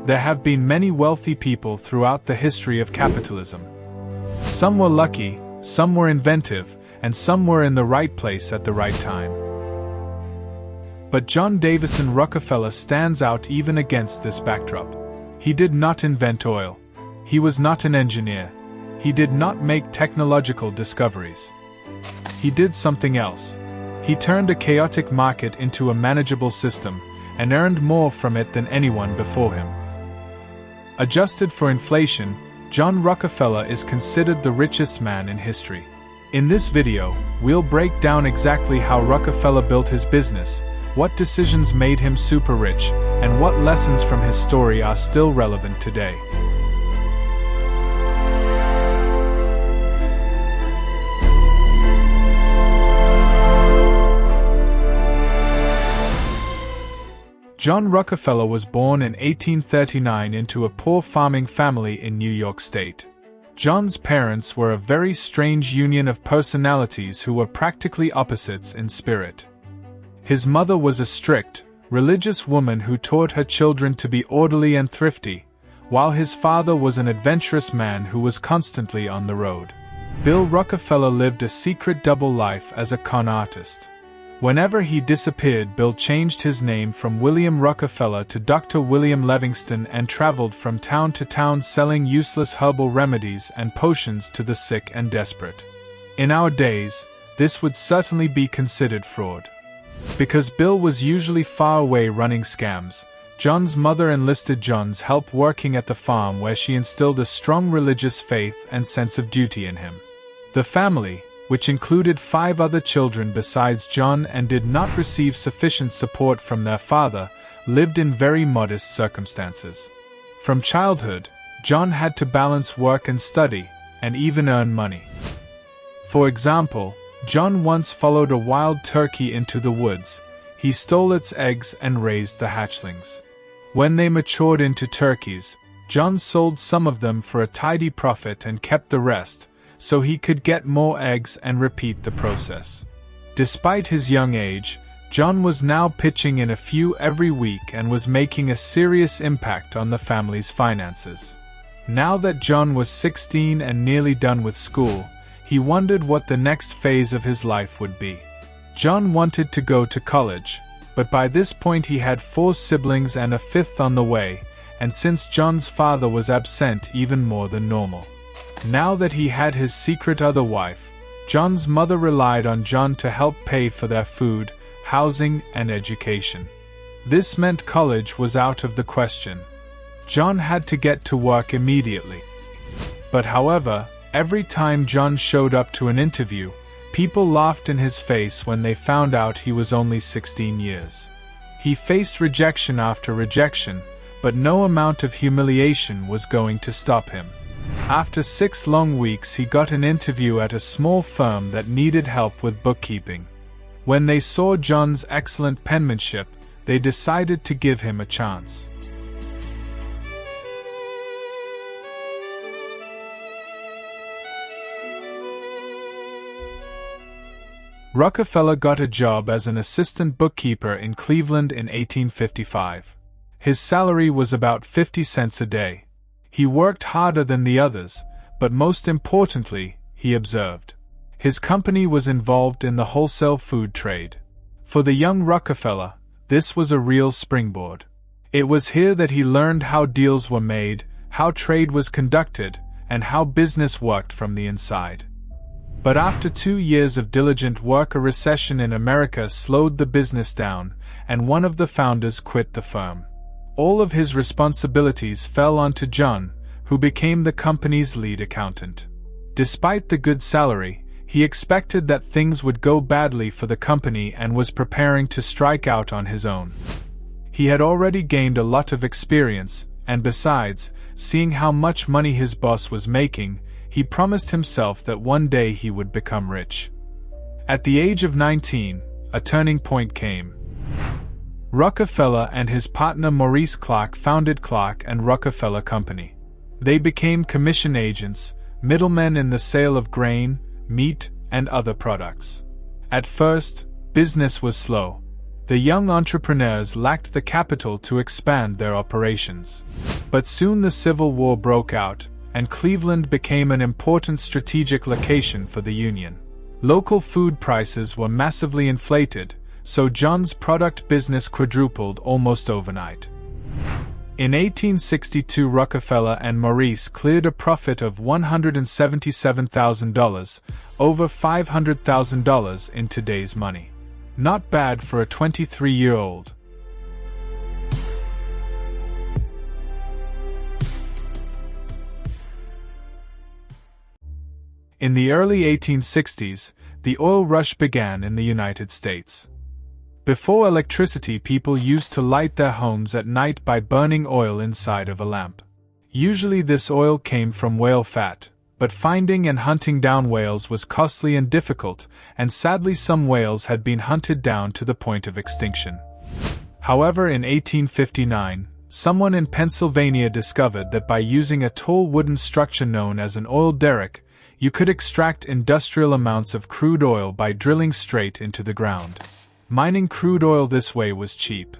There have been many wealthy people throughout the history of capitalism. Some were lucky, some were inventive, and some were in the right place at the right time. But John Davison Rockefeller stands out even against this backdrop. He did not invent oil. He was not an engineer. He did not make technological discoveries. He did something else. He turned a chaotic market into a manageable system, and earned more from it than anyone before him. Adjusted for inflation, John Rockefeller is considered the richest man in history. In this video, we'll break down exactly how Rockefeller built his business, what decisions made him super rich, and what lessons from his story are still relevant today. John Rockefeller was born in 1839 into a poor farming family in New York State. John's parents were a very strange union of personalities who were practically opposites in spirit. His mother was a strict, religious woman who taught her children to be orderly and thrifty, while his father was an adventurous man who was constantly on the road. Bill Rockefeller lived a secret double life as a con artist. Whenever he disappeared, Bill changed his name from William Rockefeller to Dr. William Livingston and traveled from town to town selling useless herbal remedies and potions to the sick and desperate. In our days, this would certainly be considered fraud. Because Bill was usually far away running scams, John's mother enlisted John's help working at the farm, where she instilled a strong religious faith and sense of duty in him. The family, which included 5 other children besides John and did not receive sufficient support from their father, lived in very modest circumstances. From childhood, John had to balance work and study, and even earn money. For example, John once followed a wild turkey into the woods. He stole its eggs and raised the hatchlings. When they matured into turkeys, John sold some of them for a tidy profit and kept the rest, so he could get more eggs and repeat the process. Despite his young age, John was now pitching in a few every week and was making a serious impact on the family's finances. Now that John was 16 and nearly done with school, he wondered what the next phase of his life would be. John wanted to go to college, but by this point he had 4 siblings and a 5th on the way, and since John's father was absent even more than normal. Now that he had his secret other wife, John's mother relied on John to help pay for their food, housing, and education. This meant college was out of the question. John had to get to work immediately. But however, every time John showed up to an interview, people laughed in his face when they found out he was only 16 years. He faced rejection after rejection, but no amount of humiliation was going to stop him. After 6 long weeks, he got an interview at a small firm that needed help with bookkeeping. When they saw John's excellent penmanship, they decided to give him a chance. Rockefeller got a job as an assistant bookkeeper in Cleveland in 1855. His salary was about 50 cents a day. He worked harder than the others, but most importantly, he observed. His company was involved in the wholesale food trade. For the young Rockefeller, this was a real springboard. It was here that he learned how deals were made, how trade was conducted, and how business worked from the inside. But after 2 years of diligent work, a recession in America slowed the business down, and one of the founders quit the firm. All of his responsibilities fell onto John, who became the company's lead accountant. Despite the good salary, he expected that things would go badly for the company and was preparing to strike out on his own. He had already gained a lot of experience, and besides, seeing how much money his boss was making, he promised himself that one day he would become rich. At the age of 19, a turning point came. Rockefeller and his partner Maurice Clark founded Clark and Rockefeller Company. They became commission agents, middlemen in the sale of grain, meat, and other products. At first, business was slow. The young entrepreneurs lacked the capital to expand their operations. But soon the Civil War broke out, and Cleveland became an important strategic location for the Union. Local food prices were massively inflated, so John's product business quadrupled almost overnight. In 1862, Rockefeller and Maurice cleared a profit of $177,000, over $500,000 in today's money. Not bad for a 23-year-old. In the early 1860s, the oil rush began in the United States. Before electricity, people used to light their homes at night by burning oil inside of a lamp. Usually this oil came from whale fat, but finding and hunting down whales was costly and difficult, and sadly some whales had been hunted down to the point of extinction. However, in 1859, someone in Pennsylvania discovered that by using a tall wooden structure known as an oil derrick, you could extract industrial amounts of crude oil by drilling straight into the ground. Mining crude oil this way was cheap.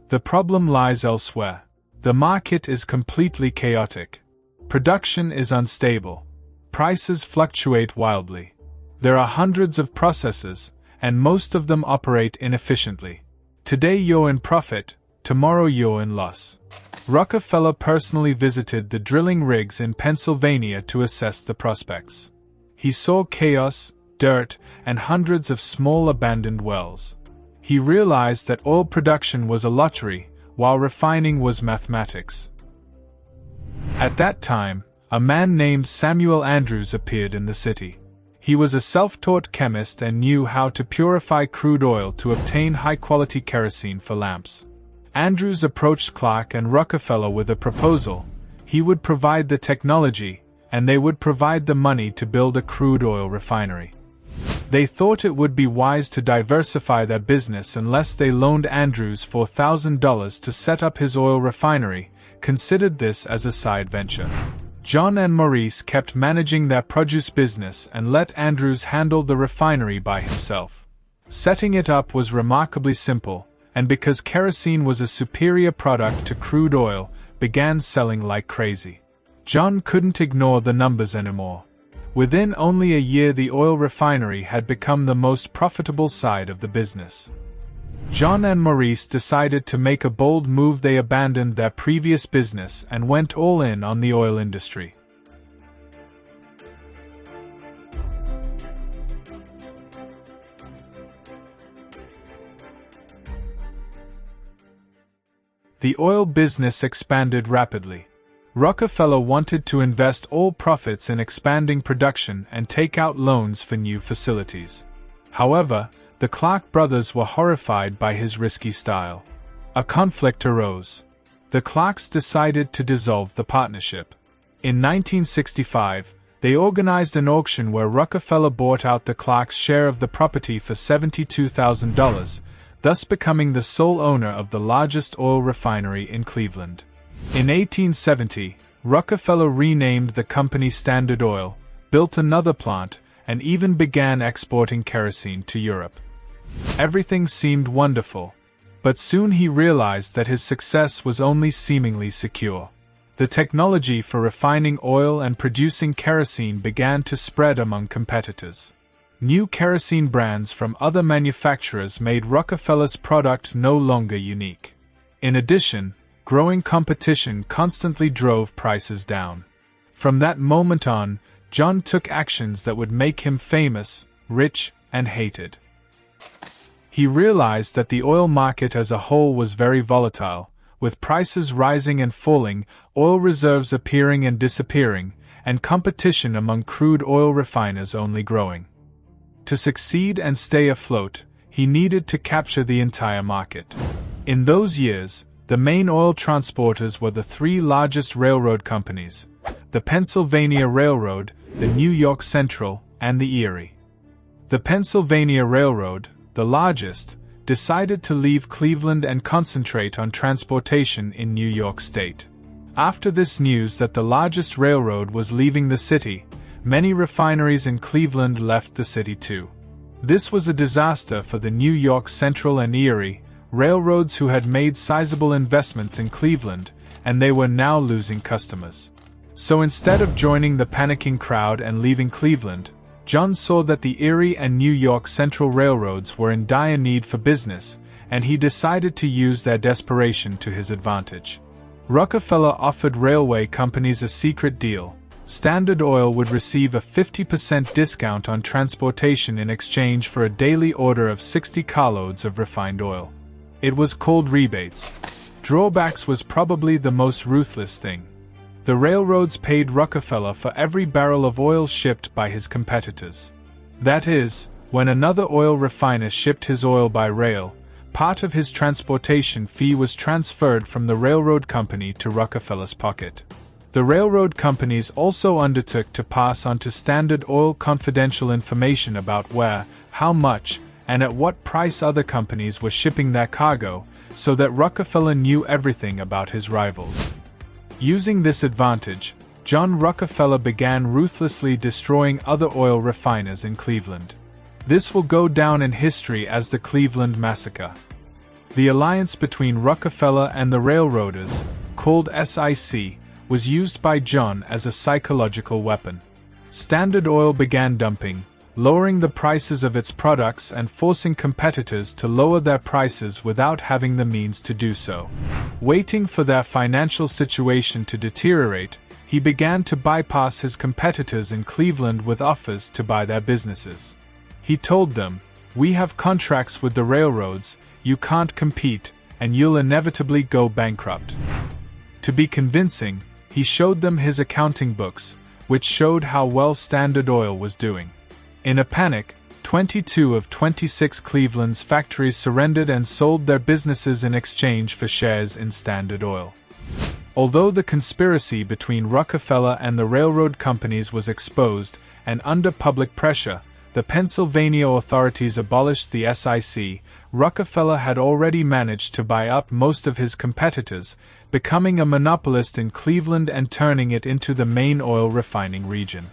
The problem lies elsewhere. The market is completely chaotic. Production is unstable. Prices fluctuate wildly. There are hundreds of processes, and most of them operate inefficiently. Today you're in profit, tomorrow you're in loss. Rockefeller personally visited the drilling rigs in Pennsylvania to assess the prospects. He saw chaos, dirt, and hundreds of small abandoned wells. He realized that oil production was a lottery, while refining was mathematics. At that time, a man named Samuel Andrews appeared in the city. He was a self-taught chemist and knew how to purify crude oil to obtain high-quality kerosene for lamps. Andrews approached Clark and Rockefeller with a proposal. He would provide the technology, and they would provide the money to build a crude oil refinery. They thought it would be wise to diversify their business unless they loaned Andrews $4,000 to set up his oil refinery, considered this as a side venture. John and Maurice kept managing their produce business and let Andrews handle the refinery by himself. Setting it up was remarkably simple, and because kerosene was a superior product to crude oil, began selling like crazy. John couldn't ignore the numbers anymore. Within only a year, the oil refinery had become the most profitable side of the business. John and Maurice decided to make a bold move. They abandoned their previous business and went all in on the oil industry. The oil business expanded rapidly. Rockefeller wanted to invest all profits in expanding production and take out loans for new facilities. However, the Clark brothers were horrified by his risky style. A conflict arose. The Clarks decided to dissolve the partnership. In 1965, they organized an auction where Rockefeller bought out the Clarks' share of the property for $72,000, thus becoming the sole owner of the largest oil refinery in Cleveland. In 1870, Rockefeller renamed the company Standard Oil, built another plant, and even began exporting kerosene to Europe. Everything seemed wonderful, but soon he realized that his success was only seemingly secure. The technology for refining oil and producing kerosene began to spread among competitors. New kerosene brands from other manufacturers made Rockefeller's product no longer unique. In addition, growing competition constantly drove prices down. From that moment on, John took actions that would make him famous, rich, and hated. He realized that the oil market as a whole was very volatile, with prices rising and falling, oil reserves appearing and disappearing, and competition among crude oil refiners only growing. To succeed and stay afloat, he needed to capture the entire market. In those years, the main oil transporters were the three largest railroad companies: the Pennsylvania Railroad, the New York Central, and the Erie. The Pennsylvania Railroad, the largest, decided to leave Cleveland and concentrate on transportation in New York State. After this news that the largest railroad was leaving the city, many refineries in Cleveland left the city too. This was a disaster for the New York Central and Erie, railroads who had made sizable investments in Cleveland, and they were now losing customers. So instead of joining the panicking crowd and leaving Cleveland, John saw that the Erie and New York Central railroads were in dire need for business, and he decided to use their desperation to his advantage. Rockefeller offered railway companies a secret deal. Standard Oil would receive a 50% discount on transportation in exchange for a daily order of 60 carloads of refined oil. It was called rebates. Drawbacks was probably the most ruthless thing. The railroads paid Rockefeller for every barrel of oil shipped by his competitors. That is, when another oil refiner shipped his oil by rail, part of his transportation fee was transferred from the railroad company to Rockefeller's pocket. The railroad companies also undertook to pass on to Standard Oil confidential information about where, how much, and at what price other companies were shipping their cargo, so that Rockefeller knew everything about his rivals. Using this advantage, John Rockefeller began ruthlessly destroying other oil refiners in Cleveland. This will go down in history as the Cleveland Massacre. The alliance between Rockefeller and the railroaders, called SIC, was used by John as a psychological weapon. Standard Oil began dumping, lowering the prices of its products and forcing competitors to lower their prices without having the means to do so. Waiting for their financial situation to deteriorate, he began to bypass his competitors in Cleveland with offers to buy their businesses. He told them, "We have contracts with the railroads, you can't compete, and you'll inevitably go bankrupt." To be convincing, he showed them his accounting books, which showed how well Standard Oil was doing. In a panic, 22 of 26 Cleveland's factories surrendered and sold their businesses in exchange for shares in Standard Oil. Although the conspiracy between Rockefeller and the railroad companies was exposed, and under public pressure, the Pennsylvania authorities abolished the SIC, Rockefeller had already managed to buy up most of his competitors, becoming a monopolist in Cleveland and turning it into the main oil refining region.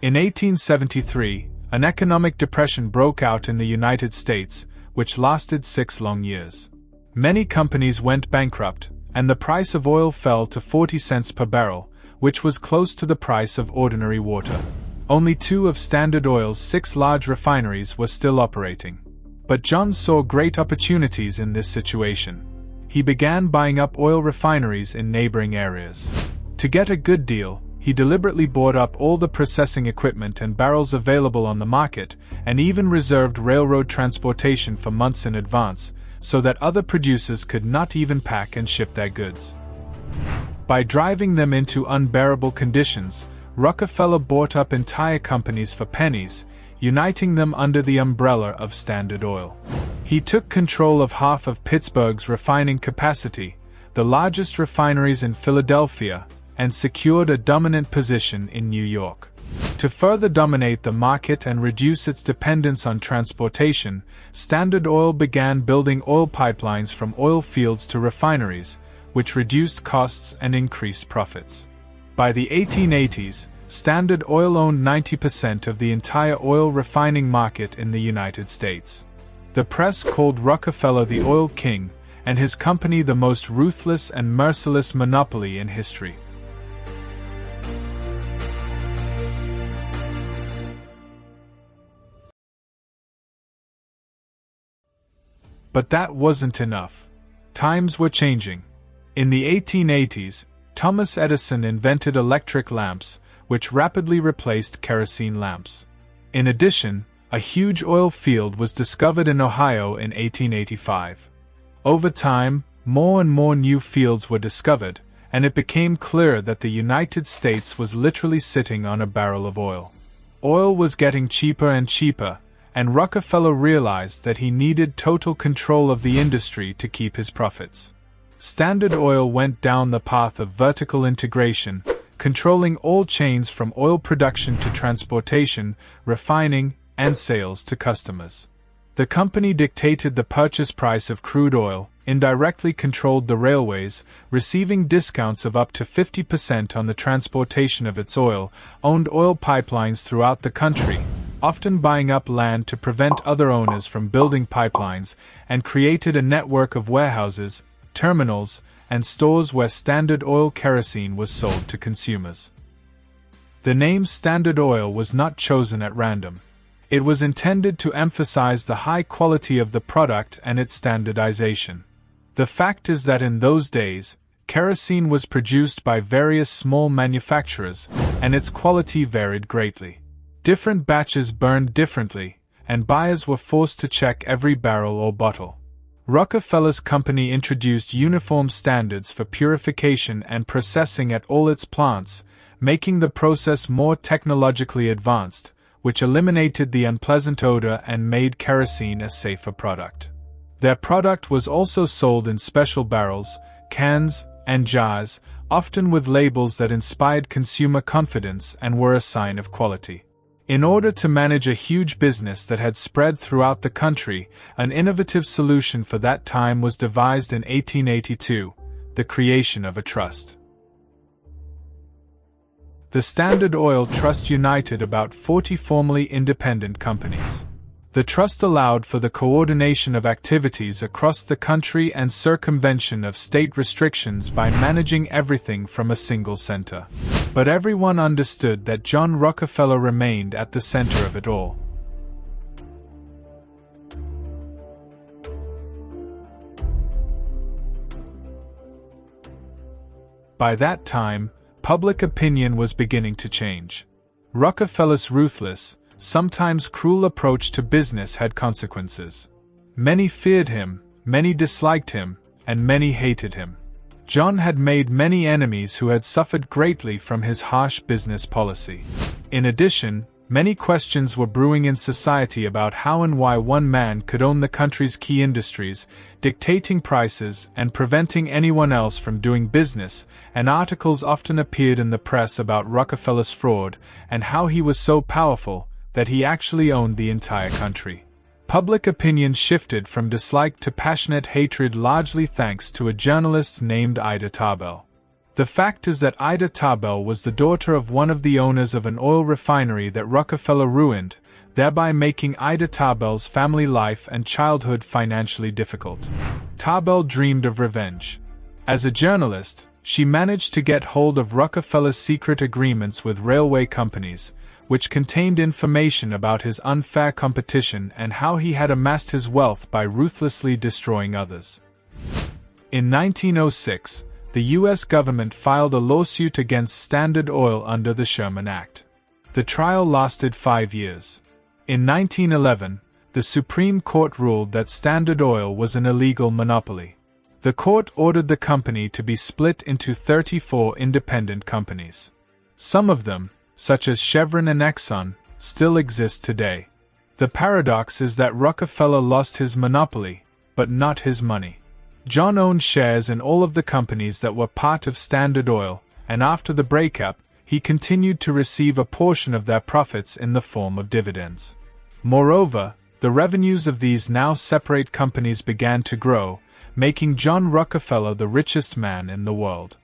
In 1873, an economic depression broke out in the United States, which lasted 6 long years. Many companies went bankrupt, and the price of oil fell to 40 cents per barrel, which was close to the price of ordinary water. Only 2 of Standard Oil's 6 large refineries were still operating. But John saw great opportunities in this situation. He began buying up oil refineries in neighboring areas. To get a good deal, he deliberately bought up all the processing equipment and barrels available on the market, and even reserved railroad transportation for months in advance, so that other producers could not even pack and ship their goods. By driving them into unbearable conditions, Rockefeller bought up entire companies for pennies, uniting them under the umbrella of Standard Oil. He took control of half of Pittsburgh's refining capacity, the largest refineries in Philadelphia, and secured a dominant position in New York. To further dominate the market and reduce its dependence on transportation, Standard Oil began building oil pipelines from oil fields to refineries, which reduced costs and increased profits. By the 1880s, Standard Oil owned 90% of the entire oil refining market in the United States. The press called Rockefeller the Oil King, and his company the most ruthless and merciless monopoly in history. But that wasn't enough. Times were changing. In the 1880s, Thomas Edison invented electric lamps, which rapidly replaced kerosene lamps. In addition, a huge oil field was discovered in Ohio in 1885. Over time, more and more new fields were discovered, and it became clear that the United States was literally sitting on a barrel of oil. Oil was getting cheaper and cheaper, and Rockefeller realized that he needed total control of the industry to keep his profits. Standard Oil went down the path of vertical integration, controlling all chains from oil production to transportation, refining, and sales to customers. The company dictated the purchase price of crude oil, indirectly controlled the railways, receiving discounts of up to 50% on the transportation of its oil, owned oil pipelines throughout the country, often buying up land to prevent other owners from building pipelines, and created a network of warehouses, terminals, and stores where Standard Oil kerosene was sold to consumers. The name Standard Oil was not chosen at random. It was intended to emphasize the high quality of the product and its standardization. The fact is that in those days, kerosene was produced by various small manufacturers, and its quality varied greatly. Different batches burned differently, and buyers were forced to check every barrel or bottle. Rockefeller's company introduced uniform standards for purification and processing at all its plants, making the process more technologically advanced, which eliminated the unpleasant odor and made kerosene a safer product. Their product was also sold in special barrels, cans, and jars, often with labels that inspired consumer confidence and were a sign of quality. In order to manage a huge business that had spread throughout the country, an innovative solution for that time was devised in 1882, the creation of a trust. The Standard Oil Trust united about 40 formerly independent companies. The trust allowed for the coordination of activities across the country and circumvention of state restrictions by managing everything from a single center. But everyone understood that John Rockefeller remained at the center of it all. By that time, public opinion was beginning to change. Rockefeller's ruthless, sometimes cruel approach to business had consequences. Many feared him, many disliked him, and many hated him. John had made many enemies who had suffered greatly from his harsh business policy. In addition, many questions were brewing in society about how and why one man could own the country's key industries, dictating prices and preventing anyone else from doing business, and articles often appeared in the press about Rockefeller's fraud and how he was so powerful that he actually owned the entire country. Public opinion shifted from dislike to passionate hatred largely thanks to a journalist named Ida Tarbell. The fact is that Ida Tarbell was the daughter of one of the owners of an oil refinery that Rockefeller ruined, thereby making Ida Tarbell's family life and childhood financially difficult. Tarbell dreamed of revenge. As a journalist, she managed to get hold of Rockefeller's secret agreements with railway companies, which contained information about his unfair competition and how he had amassed his wealth by ruthlessly destroying others. In 1906, the U.S. government filed a lawsuit against Standard Oil under the Sherman Act. The trial lasted 5 years. In 1911, the Supreme Court ruled that Standard Oil was an illegal monopoly. The court ordered the company to be split into 34 independent companies. Some of them, such as Chevron and Exxon, still exist today. The paradox is that Rockefeller lost his monopoly, but not his money. John owned shares in all of the companies that were part of Standard Oil, and after the breakup, he continued to receive a portion of their profits in the form of dividends. Moreover, the revenues of these now separate companies began to grow, making John Rockefeller the richest man in the world.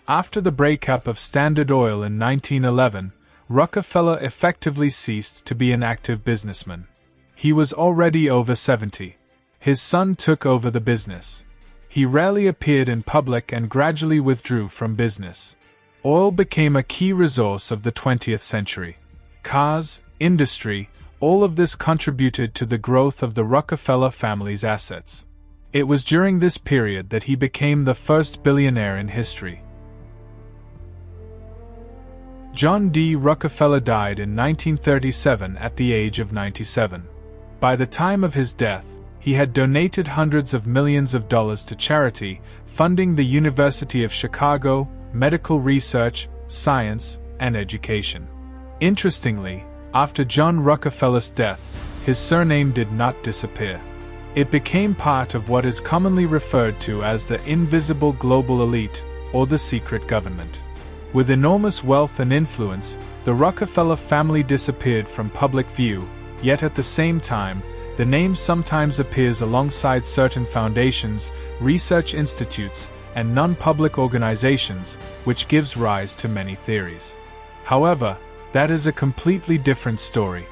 After the breakup of Standard Oil in 1911, Rockefeller effectively ceased to be an active businessman. He was already over 70. His son took over the business. He rarely appeared in public and gradually withdrew from business. Oil became a key resource of the 20th century. Cars, industry, all of this contributed to the growth of the Rockefeller family's assets. It was during this period that he became the first billionaire in history. John D. Rockefeller died in 1937 at the age of 97. By the time of his death, he had donated hundreds of millions of dollars to charity, funding the University of Chicago, medical research, science, and education. Interestingly, after John Rockefeller's death, his surname did not disappear. It became part of what is commonly referred to as the invisible global elite, or the secret government. With enormous wealth and influence, the Rockefeller family disappeared from public view, yet at the same time, The name sometimes appears alongside certain foundations, research institutes, and non-public organizations, which gives rise to many theories. However, that is a completely different story.